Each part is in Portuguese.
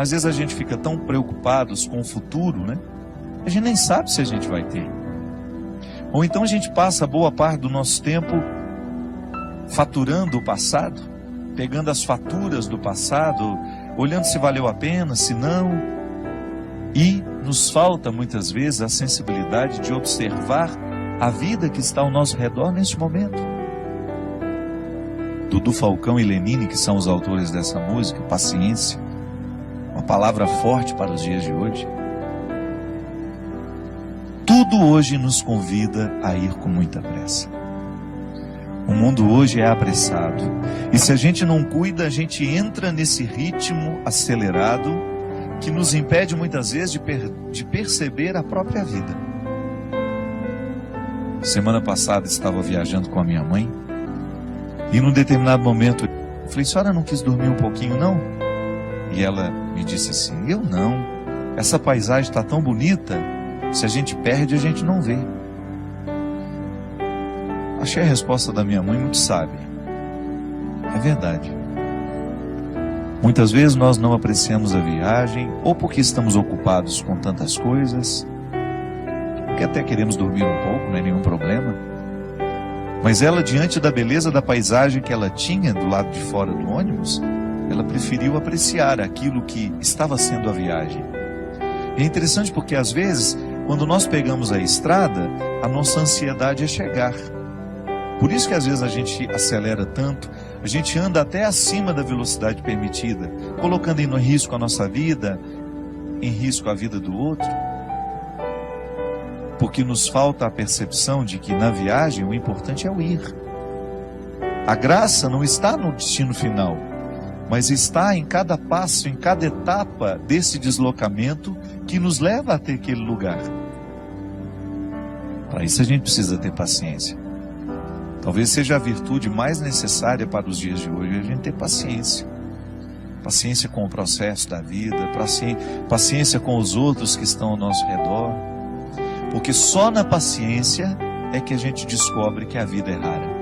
Às vezes a gente fica tão preocupados com o futuro, né? A gente nem sabe se a gente vai ter. Ou então a gente passa boa parte do nosso tempo faturando o passado, pegando as faturas do passado, olhando se valeu a pena, se não. E nos falta muitas vezes a sensibilidade de observar a vida que está ao nosso redor neste momento. Dudu Falcão e Lenine, que são os autores dessa música, paciência, uma palavra forte para os dias de hoje. Tudo hoje nos convida a ir com muita pressa. O mundo hoje é apressado. E se a gente não cuida, a gente entra nesse ritmo acelerado que nos impede muitas vezes de perceber a própria vida. Semana passada estava viajando com a minha mãe e num determinado momento eu falei: senhora não quis dormir um pouquinho não? E ela me disse assim: eu não, essa paisagem está tão bonita, se a gente perde a gente não vê. Achei a resposta da minha mãe muito sábia. É verdade. Muitas vezes nós não apreciamos a viagem, ou porque estamos ocupados com tantas coisas, que até queremos dormir um pouco, não é nenhum problema. Mas ela, diante da beleza da paisagem que ela tinha do lado de fora do ônibus, ela preferiu apreciar aquilo que estava sendo a viagem. E é interessante porque às vezes, quando nós pegamos a estrada, a nossa ansiedade é chegar. Por isso que às vezes a gente acelera tanto, a gente anda até acima da velocidade permitida, colocando em risco a nossa vida, em risco a vida do outro. Porque nos falta a percepção de que na viagem o importante é o ir. A graça não está no destino final, mas está em cada passo, em cada etapa desse deslocamento que nos leva até aquele lugar. Para isso a gente precisa ter paciência. Talvez seja a virtude mais necessária para os dias de hoje, a gente ter paciência. Paciência com o processo da vida, paciência com os outros que estão ao nosso redor. Porque só na paciência é que a gente descobre que a vida é rara.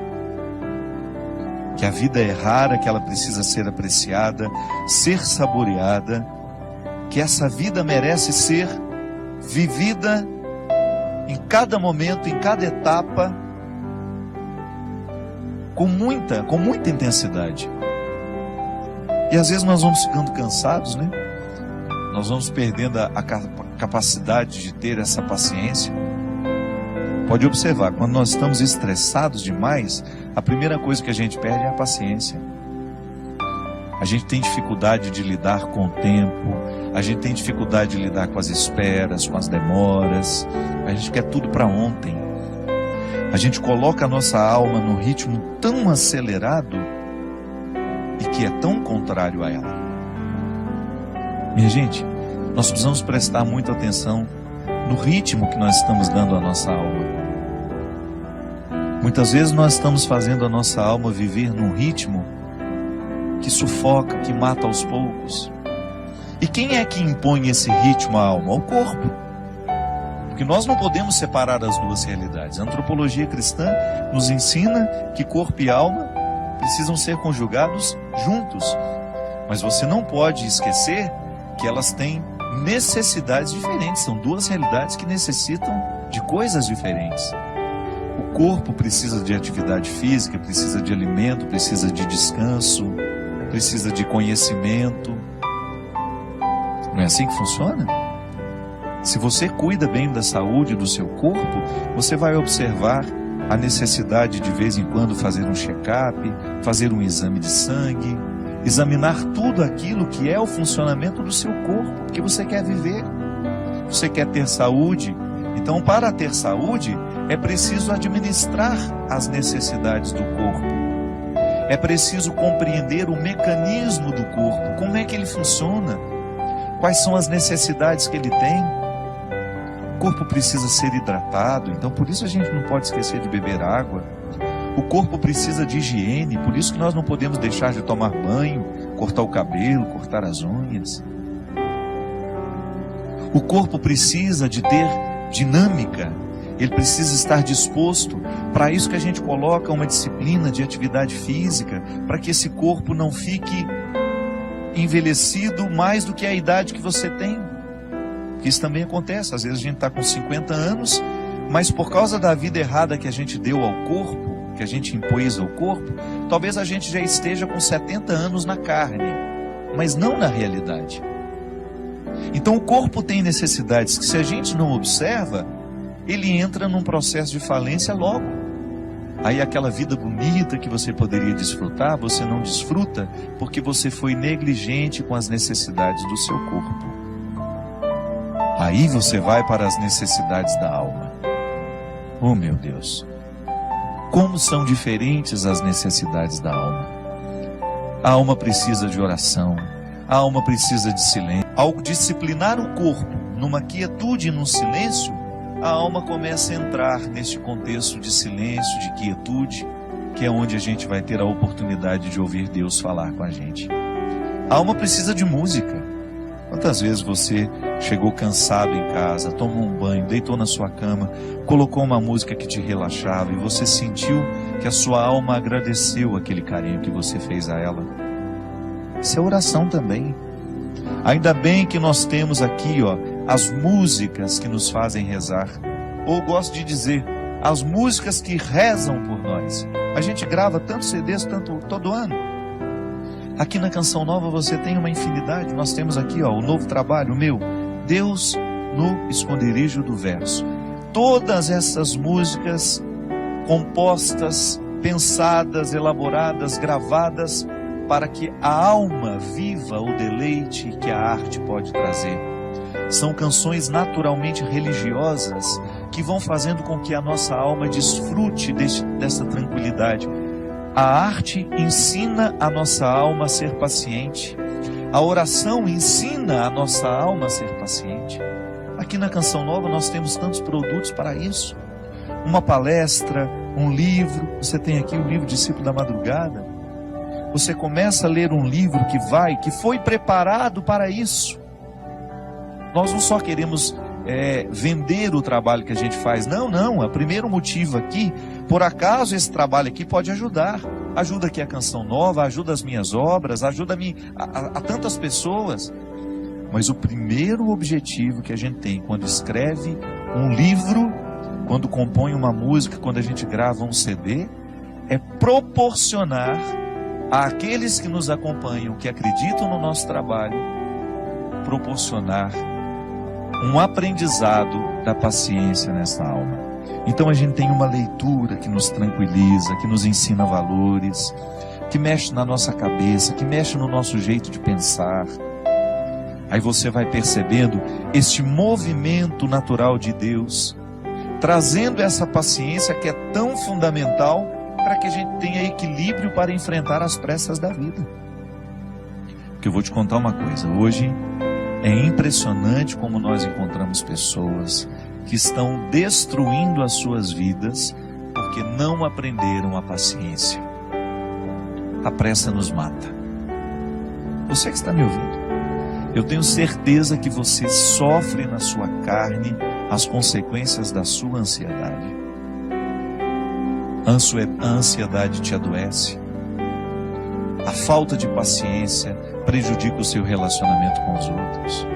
Que a vida é rara, que ela precisa ser apreciada, ser saboreada. Que essa vida merece ser vivida em cada momento, em cada etapa, com muita intensidade. E às vezes nós vamos ficando cansados, né? Nós vamos perdendo a capacidade de ter essa paciência. Pode observar, quando nós estamos estressados demais, a primeira coisa que a gente perde é a paciência. A gente tem dificuldade de lidar com o tempo, a gente tem dificuldade de lidar com as esperas, com as demoras, a gente quer tudo para ontem. A gente coloca a nossa alma num ritmo tão acelerado e que é tão contrário a ela. Minha gente, nós precisamos prestar muita atenção no ritmo que nós estamos dando à nossa alma. Muitas vezes nós estamos fazendo a nossa alma viver num ritmo que sufoca, que mata aos poucos. E quem é que impõe esse ritmo à alma? O corpo. Porque nós não podemos separar as duas realidades. A antropologia cristã nos ensina que corpo e alma precisam ser conjugados juntos. Mas você não pode esquecer que elas têm necessidades diferentes. São duas realidades que necessitam de coisas diferentes. O corpo precisa de atividade física, precisa de alimento, precisa de descanso, precisa de conhecimento. Não é assim que funciona? Se você cuida bem da saúde do seu corpo, você vai observar a necessidade de vez em quando fazer um check-up, fazer um exame de sangue, examinar tudo aquilo que é o funcionamento do seu corpo, porque você quer viver, você quer ter saúde. Então, para ter saúde, é preciso administrar as necessidades do corpo. É preciso compreender o mecanismo do corpo, como é que ele funciona, quais são as necessidades que ele tem. O corpo precisa ser hidratado, então por isso a gente não pode esquecer de beber água. O corpo precisa de higiene, por isso que nós não podemos deixar de tomar banho, cortar o cabelo, cortar as unhas. O corpo precisa de ter dinâmica, ele precisa estar disposto. Para isso que a gente coloca uma disciplina de atividade física, para que esse corpo não fique envelhecido mais do que a idade que você tem. Isso também acontece. Às vezes a gente está com 50 anos, mas por causa da vida errada que a gente deu ao corpo, que a gente impôs ao corpo, talvez a gente já esteja com 70 anos na carne, mas não na realidade. Então o corpo tem necessidades que, se a gente não observa, ele entra num processo de falência logo. Aí aquela vida bonita que você poderia desfrutar, você não desfruta porque você foi negligente com as necessidades do seu corpo. Aí você vai para as necessidades da alma. Oh meu Deus, como são diferentes as necessidades da alma. A alma precisa de oração, a alma precisa de silêncio. Ao disciplinar o corpo numa quietude e num silêncio, a alma começa a entrar neste contexto de silêncio, de quietude, que é onde a gente vai ter a oportunidade de ouvir Deus falar com a gente. A alma precisa de música. Quantas vezes você chegou cansado em casa, tomou um banho, deitou na sua cama, colocou uma música que te relaxava e você sentiu que a sua alma agradeceu aquele carinho que você fez a ela? Isso é oração também. Ainda bem que nós temos aqui, as músicas que nos fazem rezar. Ou gosto de dizer, as músicas que rezam por nós. A gente grava tantos CDs todo ano. Aqui na Canção Nova você tem uma infinidade. Nós temos aqui o novo trabalho, o meu, Deus no Esconderijo do Verso. Todas essas músicas compostas, pensadas, elaboradas, gravadas, para que a alma viva o deleite que a arte pode trazer. São canções naturalmente religiosas que vão fazendo com que a nossa alma desfrute dessa tranquilidade. A arte ensina a nossa alma a ser paciente. A oração ensina a nossa alma a ser paciente. Aqui na Canção Nova nós temos tantos produtos para isso. Uma palestra, um livro. Você tem aqui o livro Discípulo da Madrugada. Você começa a ler um livro que foi preparado para isso. Nós não só queremos vender o trabalho que a gente faz. Não. O primeiro motivo aqui, por acaso esse trabalho aqui pode ajudar. Ajuda aqui a Canção Nova, ajuda as minhas obras, ajuda-me a tantas pessoas. Mas o primeiro objetivo que a gente tem quando escreve um livro, quando compõe uma música, quando a gente grava um CD, é proporcionar àqueles que nos acompanham, que acreditam no nosso trabalho, proporcionar um aprendizado da paciência nessa alma. Então a gente tem uma leitura que nos tranquiliza, que nos ensina valores, que mexe na nossa cabeça, que mexe no nosso jeito de pensar. Aí você vai percebendo este movimento natural de Deus, trazendo essa paciência que é tão fundamental para que a gente tenha equilíbrio para enfrentar as pressas da vida. Porque eu vou te contar uma coisa, hoje é impressionante como nós encontramos pessoas que estão destruindo as suas vidas porque não aprenderam a paciência. A pressa nos mata. Você que está me ouvindo, eu tenho certeza que você sofre na sua carne as consequências da sua ansiedade. A ansiedade te adoece. A falta de paciência prejudica o seu relacionamento com os outros.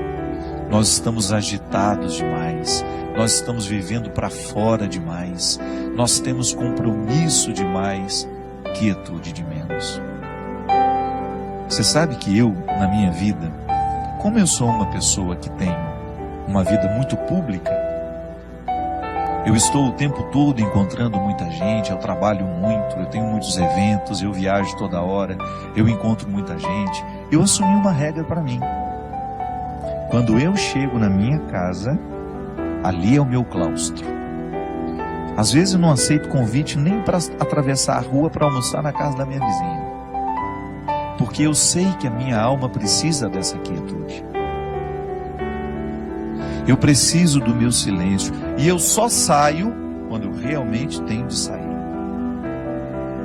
Nós estamos agitados demais. Nós estamos vivendo para fora demais. Nós temos compromisso demais, quietude de menos. Você sabe que eu, na minha vida, como eu sou uma pessoa que tem uma vida muito pública, eu estou o tempo todo encontrando muita gente, eu trabalho muito, eu tenho muitos eventos, eu viajo toda hora, eu encontro muita gente. Eu assumi uma regra para mim. Quando eu chego na minha casa, ali é o meu claustro. Às vezes eu não aceito convite nem para atravessar a rua para almoçar na casa da minha vizinha. Porque eu sei que a minha alma precisa dessa quietude. Eu preciso do meu silêncio. E eu só saio quando eu realmente tenho de sair.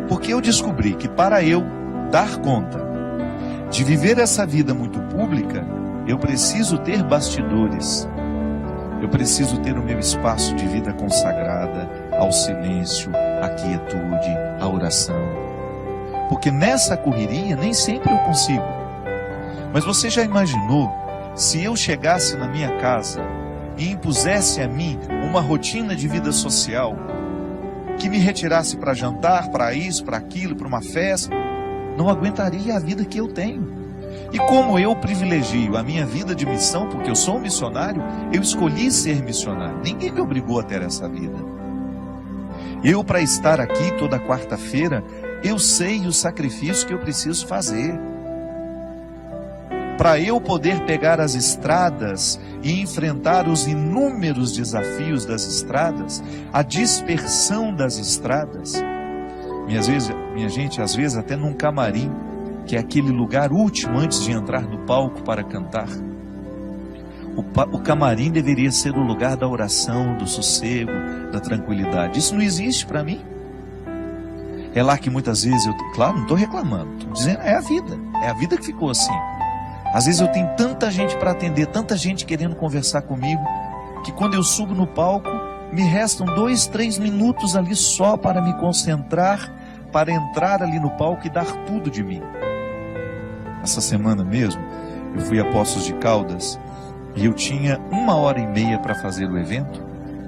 Porque eu descobri que para eu dar conta de viver essa vida muito pública, eu preciso ter bastidores. Eu preciso ter o meu espaço de vida consagrada ao silêncio, à quietude, à oração. Porque nessa correria nem sempre eu consigo. Mas você já imaginou se eu chegasse na minha casa e impusesse a mim uma rotina de vida social que me retirasse para jantar, para isso, para aquilo, para uma festa? Não aguentaria a vida que eu tenho. E como eu privilegio a minha vida de missão, porque eu sou um missionário, eu escolhi ser missionário. Ninguém me obrigou a ter essa vida. Eu, para estar aqui toda quarta-feira, eu sei o sacrifício que eu preciso fazer. Para eu poder pegar as estradas e enfrentar os inúmeros desafios das estradas, a dispersão das estradas. Minha gente, às vezes até num camarim, que é aquele lugar último antes de entrar no palco para cantar. O camarim deveria ser o lugar da oração, do sossego, da tranquilidade. Isso não existe para mim. É lá que muitas vezes claro, não estou reclamando, estou dizendo, é a vida que ficou assim. Às vezes eu tenho tanta gente para atender, tanta gente querendo conversar comigo, que quando eu subo no palco, me restam 2, 3 minutos ali só para me concentrar, para entrar ali no palco e dar tudo de mim. Essa semana mesmo, eu fui a Poços de Caldas e eu tinha 1h30 para fazer o evento,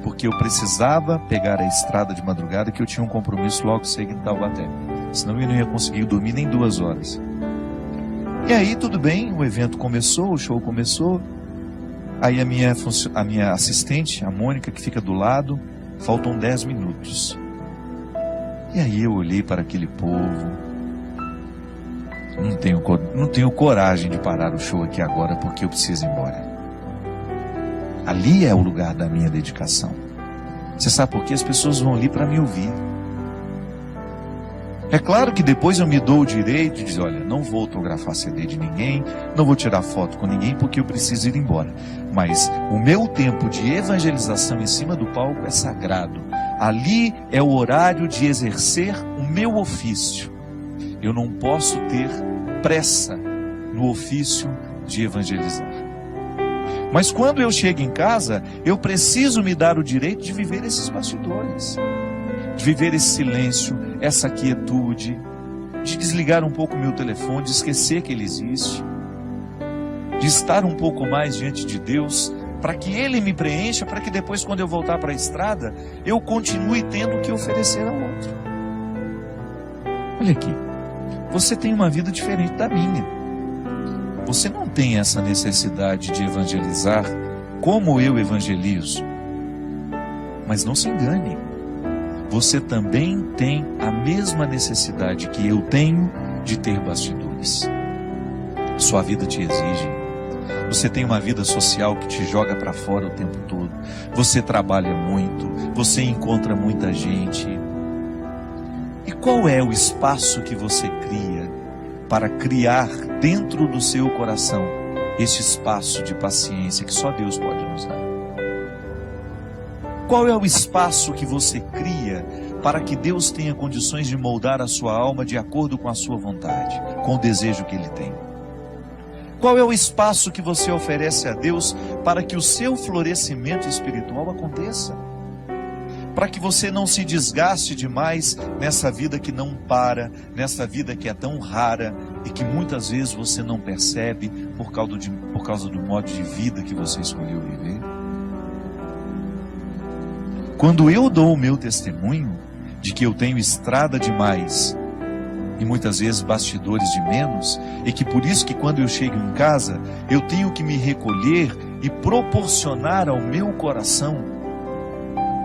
porque eu precisava pegar a estrada de madrugada, que eu tinha um compromisso logo cedo em Taubaté. Senão eu não ia conseguir dormir nem 2 horas. E aí tudo bem, o evento começou, o show começou. Aí a minha assistente, a Mônica, que fica do lado, faltam 10 minutos. E aí eu olhei para aquele povo. Não tenho coragem de parar o show aqui agora, porque eu preciso ir embora. Ali é o lugar da minha dedicação. Você sabe por quê? As pessoas vão ali para me ouvir. É claro que depois eu me dou o direito de dizer, olha, não vou autografar CD de ninguém, não vou tirar foto com ninguém, porque eu preciso ir embora. Mas o meu tempo de evangelização em cima do palco é sagrado. Ali é o horário de exercer o meu ofício. Eu não posso ter pressa no ofício de evangelizar. Mas quando eu chego em casa, eu preciso me dar o direito de viver esses bastidores, de viver esse silêncio, essa quietude, de desligar um pouco o meu telefone, de esquecer que ele existe, de estar um pouco mais diante de Deus, para que Ele me preencha, para que depois, quando eu voltar para a estrada, eu continue tendo o que oferecer ao outro. Olha aqui, você tem uma vida diferente da minha. Você não tem essa necessidade de evangelizar como eu evangelizo. Mas não se engane, você também tem a mesma necessidade que eu tenho de ter bastidores. Sua vida te exige. Você tem uma vida social que te joga para fora o tempo todo. Você trabalha muito, você encontra muita gente. E qual é o espaço que você cria para criar dentro do seu coração esse espaço de paciência que só Deus pode nos dar? Qual é o espaço que você cria para que Deus tenha condições de moldar a sua alma de acordo com a sua vontade, com o desejo que Ele tem? Qual é o espaço que você oferece a Deus para que o seu florescimento espiritual aconteça? Para que você não se desgaste demais nessa vida que não para, nessa vida que é tão rara e que muitas vezes você não percebe por causa do modo de vida que você escolheu viver? Quando eu dou o meu testemunho de que eu tenho estrada demais e muitas vezes bastidores de menos, e que por isso que quando eu chego em casa eu tenho que me recolher e proporcionar ao meu coração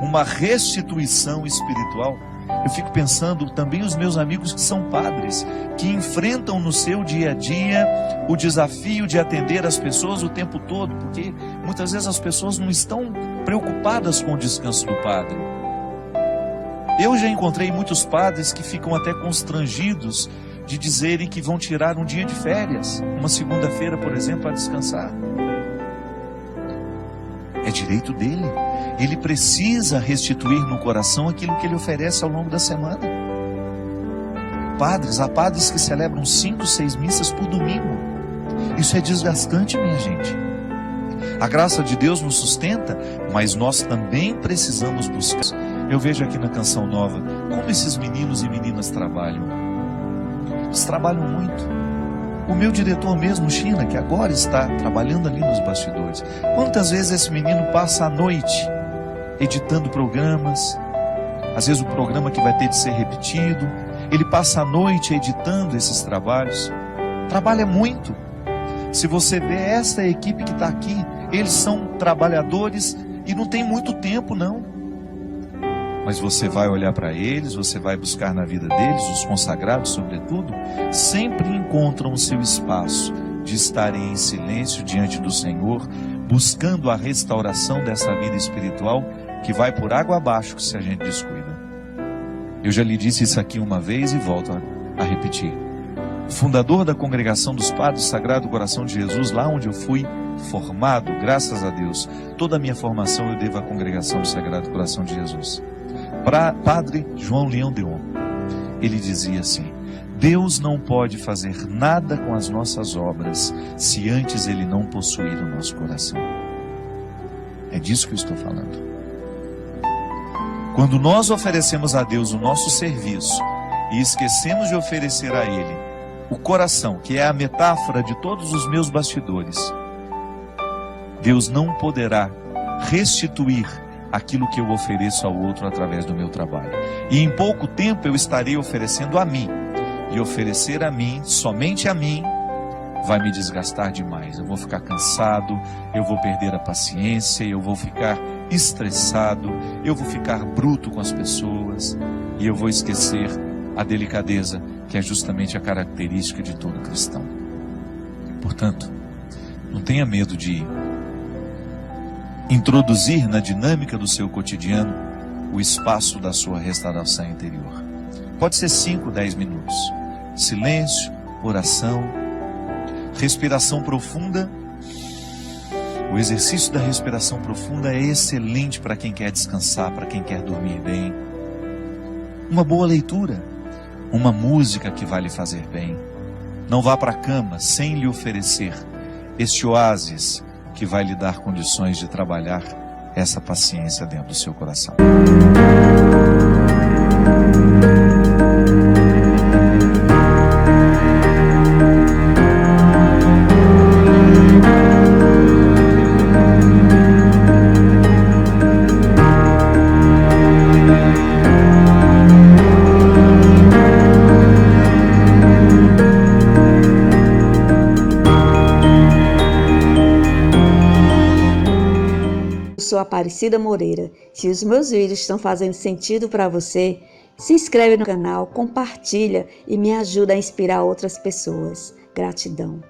uma restituição espiritual, eu fico pensando também os meus amigos que são padres, que enfrentam no seu dia a dia o desafio de atender as pessoas o tempo todo, porque muitas vezes as pessoas não estão preocupadas com o descanso do padre. Eu já encontrei muitos padres que ficam até constrangidos de dizerem que vão tirar um dia de férias, uma segunda-feira, por exemplo, para descansar. É direito dele. Ele precisa restituir no coração aquilo que ele oferece ao longo da semana. Há padres que celebram 5, 6 missas por domingo. Isso é desgastante, minha gente. A graça de Deus nos sustenta, mas nós também precisamos buscar. Eu vejo aqui na Canção Nova como esses meninos e meninas trabalham. Eles trabalham muito. O meu diretor mesmo, China, que agora está trabalhando ali nos bastidores. Quantas vezes esse menino passa a noite editando programas, às vezes o programa que vai ter de ser repetido, ele passa a noite editando esses trabalhos, trabalha muito. Se você vê essa equipe que está aqui, eles são trabalhadores e não tem muito tempo não. Mas você vai olhar para eles, você vai buscar na vida deles, os consagrados sobretudo, sempre encontram o seu espaço de estarem em silêncio diante do Senhor, buscando a restauração dessa vida espiritual que vai por água abaixo se a gente descuida. Eu já lhe disse isso aqui uma vez e volto a repetir. O fundador da Congregação dos Padres do Sagrado Coração de Jesus, lá onde eu fui formado, graças a Deus, toda a minha formação eu devo à Congregação do Sagrado Coração de Jesus. Padre João Leão Deon, ele dizia assim: Deus não pode fazer nada com as nossas obras se antes Ele não possuir o nosso coração. É disso que eu estou falando. Quando nós oferecemos a Deus o nosso serviço e esquecemos de oferecer a Ele o coração, que é a metáfora de todos os meus bastidores, Deus não poderá restituir aquilo que eu ofereço ao outro através do meu trabalho. E em pouco tempo eu estarei oferecendo a mim. E oferecer a mim, somente a mim, vai me desgastar demais. Eu vou ficar cansado, eu vou perder a paciência, eu vou ficar estressado, eu vou ficar bruto com as pessoas e eu vou esquecer a delicadeza, que é justamente a característica de todo cristão. Portanto, não tenha medo de introduzir na dinâmica do seu cotidiano o espaço da sua restauração interior. Pode ser 5, 10 minutos. Silêncio, oração, respiração profunda. O exercício da respiração profunda é excelente para quem quer descansar, para quem quer dormir bem. Uma boa leitura, uma música que vai lhe fazer bem. Não vá para a cama sem lhe oferecer este oásis que vai lhe dar condições de trabalhar essa paciência dentro do seu coração. Sou Aparecida Moreira. Se os meus vídeos estão fazendo sentido para você, se inscreve no canal, compartilha e me ajuda a inspirar outras pessoas. Gratidão.